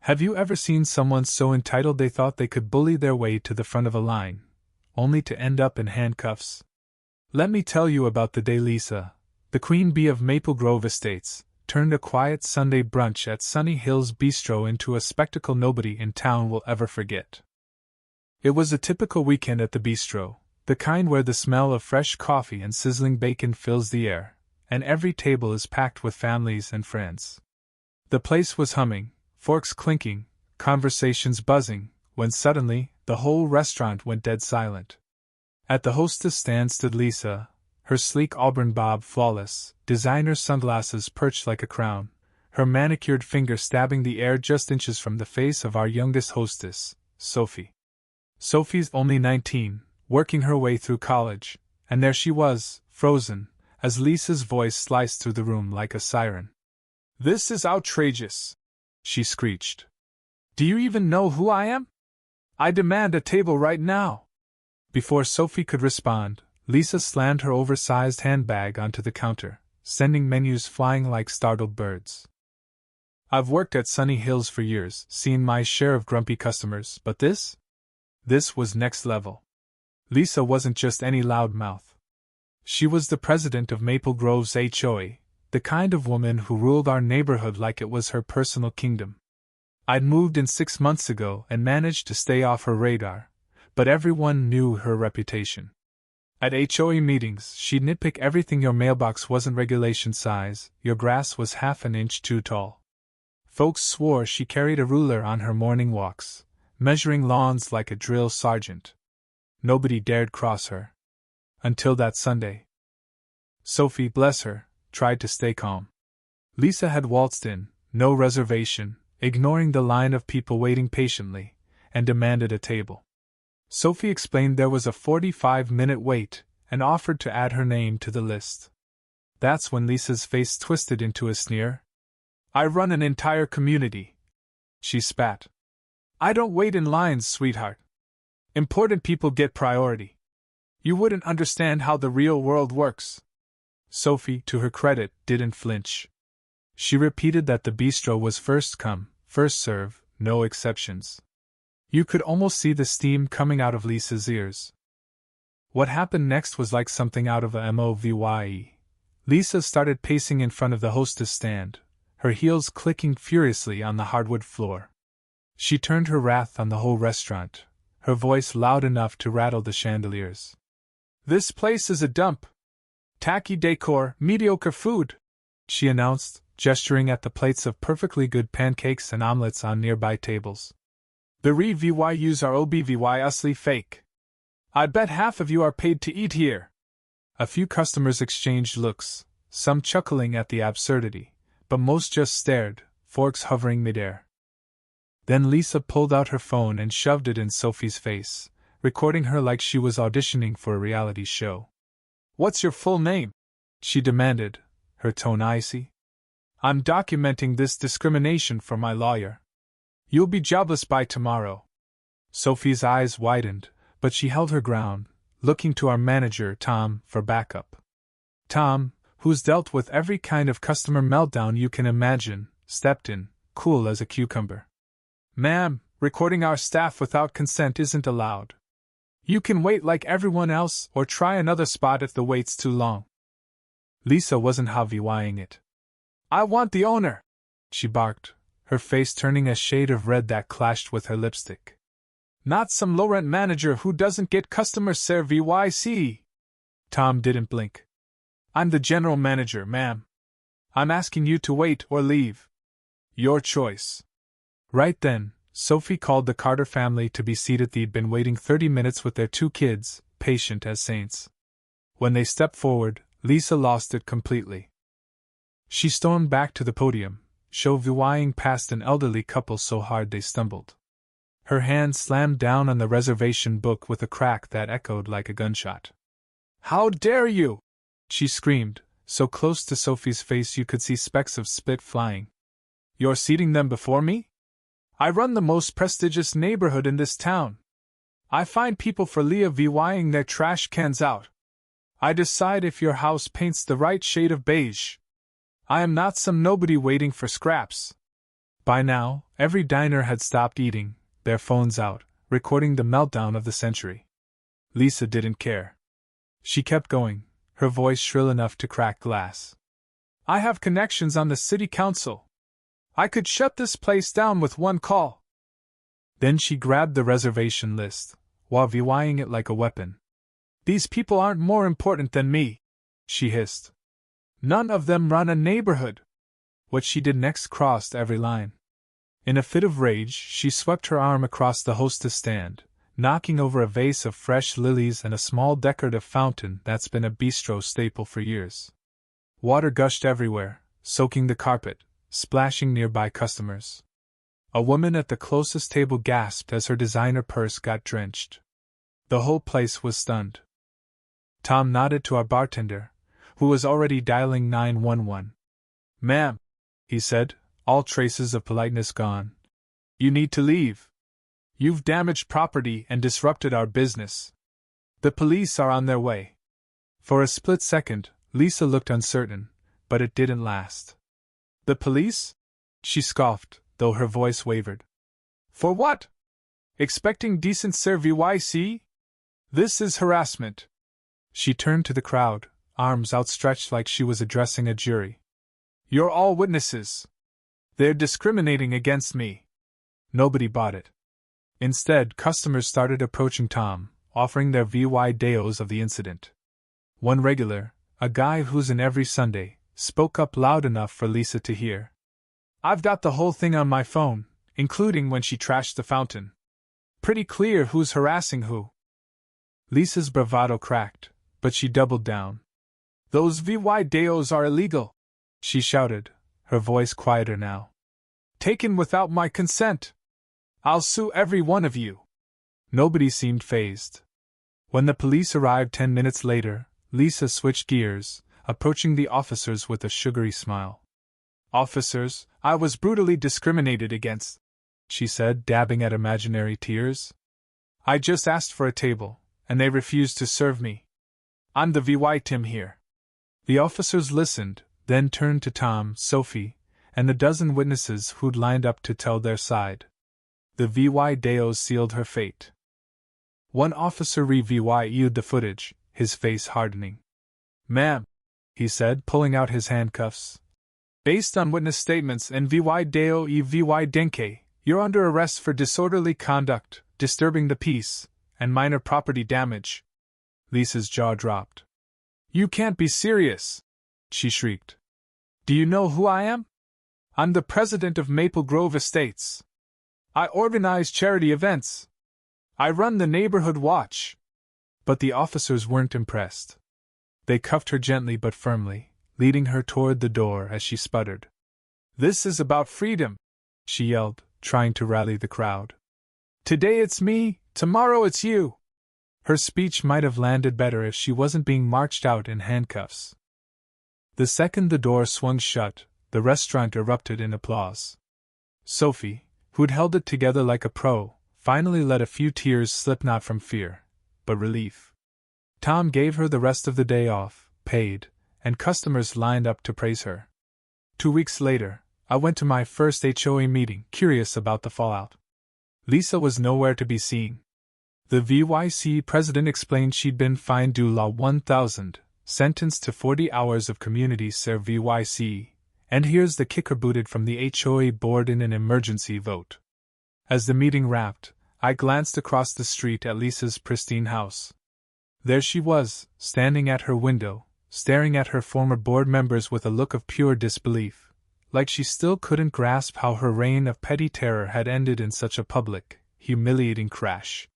Have you ever seen someone so entitled they thought they could bully their way to the front of a line, only to end up in handcuffs? Let me tell you about the day Lisa, the queen bee of Maple Grove Estates, turned a quiet Sunday brunch at Sunny Hills Bistro into a spectacle nobody in town will ever forget. It was a typical weekend at the bistro, the kind where the smell of fresh coffee and sizzling bacon fills the air, and every table is packed with families and friends. The place was humming, forks clinking, conversations buzzing, when suddenly, the whole restaurant went dead silent. At the hostess stand stood Lisa, her sleek auburn bob flawless, designer sunglasses perched like a crown, her manicured finger stabbing the air just inches from the face of our youngest hostess, Sophie. Sophie's only 19, working her way through college, and there she was, frozen, as Lisa's voice sliced through the room like a siren. "This is outrageous," she screeched. "Do you even know who I am? I demand a table right now." Before Sophie could respond, Lisa slammed her oversized handbag onto the counter, sending menus flying like startled birds. I've worked at Sunny Hills for years, seen my share of grumpy customers, but this was next level. Lisa wasn't just any loudmouth. She was the president of Maple Grove's HOA, the kind of woman who ruled our neighborhood like it was her personal kingdom. I'd moved in 6 months ago and managed to stay off her radar, but everyone knew her reputation. At HOA meetings, she'd nitpick everything: your mailbox wasn't regulation size, your grass was half an inch too tall. Folks swore she carried a ruler on her morning walks, measuring lawns like a drill sergeant. Nobody dared cross her. Until that Sunday. Sophie, bless her, tried to stay calm. Lisa had waltzed in, no reservation, ignoring the line of people waiting patiently, and demanded a table. Sophie explained there was a 45-minute wait, and offered to add her name to the list. That's when Lisa's face twisted into a sneer. "I run an entire community," she spat. "I don't wait in lines, sweetheart. Important people get priority. You wouldn't understand how the real world works." Sophie, to her credit, didn't flinch. She repeated that the bistro was first come, first serve, no exceptions. You could almost see the steam coming out of Lisa's ears. What happened next was like something out of a movie. Lisa started pacing in front of the hostess stand, her heels clicking furiously on the hardwood floor. She turned her wrath on the whole restaurant, her voice loud enough to rattle the chandeliers. "This place is a dump. Tacky decor, mediocre food," she announced, gesturing at the plates of perfectly good pancakes and omelets on nearby tables. "The reviews are obviously fake. I bet half of you are paid to eat here." A few customers exchanged looks, some chuckling at the absurdity, but most just stared, forks hovering midair. Then Lisa pulled out her phone and shoved it in Sophie's face, recording her like she was auditioning for a reality show. "What's your full name?" she demanded, her tone icy. "I'm documenting this discrimination for my lawyer. You'll be jobless by tomorrow." Sophie's eyes widened, but she held her ground, looking to our manager, Tom, for backup. Tom, who's dealt with every kind of customer meltdown you can imagine, stepped in, cool as a cucumber. "Ma'am, recording our staff without consent isn't allowed. You can wait like everyone else or try another spot if the wait's too long." Lisa wasn't Haviwaying it. "I want the owner," she barked, her face turning a shade of red that clashed with her lipstick. "Not some low-rent manager who doesn't get customer service." Tom didn't blink. "I'm the general manager, ma'am. I'm asking you to wait or leave. Your choice." Right then, Sophie called the Carter family to be seated. They'd been waiting 30 minutes with their 2 kids, patient as saints. When they stepped forward, Lisa lost it completely. She stormed back to the podium, shoveling past an elderly couple so hard they stumbled. Her hand slammed down on the reservation book with a crack that echoed like a gunshot. "How dare you!" she screamed, so close to Sophie's face you could see specks of spit flying. "You're seating them before me? I run the most prestigious neighborhood in this town. I find people for leaving their trash cans out. I decide if your house paints the right shade of beige. I am not some nobody waiting for scraps. By now, every diner had stopped eating, their phones out, recording the meltdown of the century. Lisa didn't care. She kept going, her voice shrill enough to crack glass. I have connections on the city council. I could shut this place down with one call. Then she grabbed the reservation list, while VYing it like a weapon. These people aren't more important than me, she hissed. None of them run a neighborhood. What she did next crossed every line. In a fit of rage, she swept her arm across the Hostess stand, knocking over a vase of fresh lilies and a small decorative fountain that's been a bistro staple for years. Water gushed everywhere, soaking the carpet, splashing nearby customers. A woman at the closest table gasped as her designer purse got drenched. The whole place was stunned. Tom nodded to our bartender, who was already dialing 911. Ma'am, he said, all traces of politeness gone. You need to leave. You've damaged property and disrupted our business. The police are on their way. For a split second, Lisa looked uncertain, but it didn't last. The police? She scoffed, though her voice wavered. For what? Expecting decent service? This is harassment. She turned to the crowd, arms outstretched like she was addressing a jury. You're all witnesses. They're discriminating against me. Nobody bought it. Instead, customers started approaching Tom, offering their VY-deos of the incident. One regular, a guy who's in every Sunday, spoke up loud enough for Lisa to hear. I've got the whole thing on my phone, including when she trashed the fountain. Pretty clear who's harassing who. Lisa's bravado cracked, but she doubled down. Those VY-deos are illegal, she shouted, her voice quieter now. Taken without my consent. I'll sue every one of you. Nobody seemed fazed. When the police arrived 10 minutes later, Lisa switched gears, approaching the officers with a sugary smile. Officers, I was brutally discriminated against, she said, dabbing at imaginary tears. I just asked for a table, and they refused to serve me. I'm the VY Tim here. The officers listened, then turned to Tom, Sophie, and the dozen witnesses who'd lined up to tell their side. The VY-deos sealed her fate. One officer re-VY'd the footage, his face hardening. Ma'am, he said, pulling out his handcuffs. Based on witness statements and VY-deo e VY-denke, you're under arrest for disorderly conduct, disturbing the peace, and minor property damage. Lisa's jaw dropped. You can't be serious, she shrieked. Do you know who I am? I'm the president of Maple Grove Estates. I organize charity events. I run the neighborhood watch. But the officers weren't impressed. They cuffed her gently but firmly, leading her toward the door as she sputtered. This is about freedom, she yelled, trying to rally the crowd. Today it's me, tomorrow it's you. Her speech might have landed better if she wasn't being marched out in handcuffs. The second the door swung shut, the restaurant erupted in applause. Sophie, who'd held it together like a pro, finally let a few tears slip, not from fear, but relief. Tom gave her the rest of the day off, paid, and customers lined up to praise her. 2 weeks later, I went to my first HOA meeting, curious about the fallout. Lisa was nowhere to be seen. The VYC president explained she'd been fined due Law 1000, sentenced to 40 hours of community service VYC, and here's the kicker, booted from the HOA board in an emergency vote. As the meeting wrapped, I glanced across the street at Lisa's pristine house. There she was, standing at her window, staring at her former board members with a look of pure disbelief, like she still couldn't grasp how her reign of petty terror had ended in such a public, humiliating crash.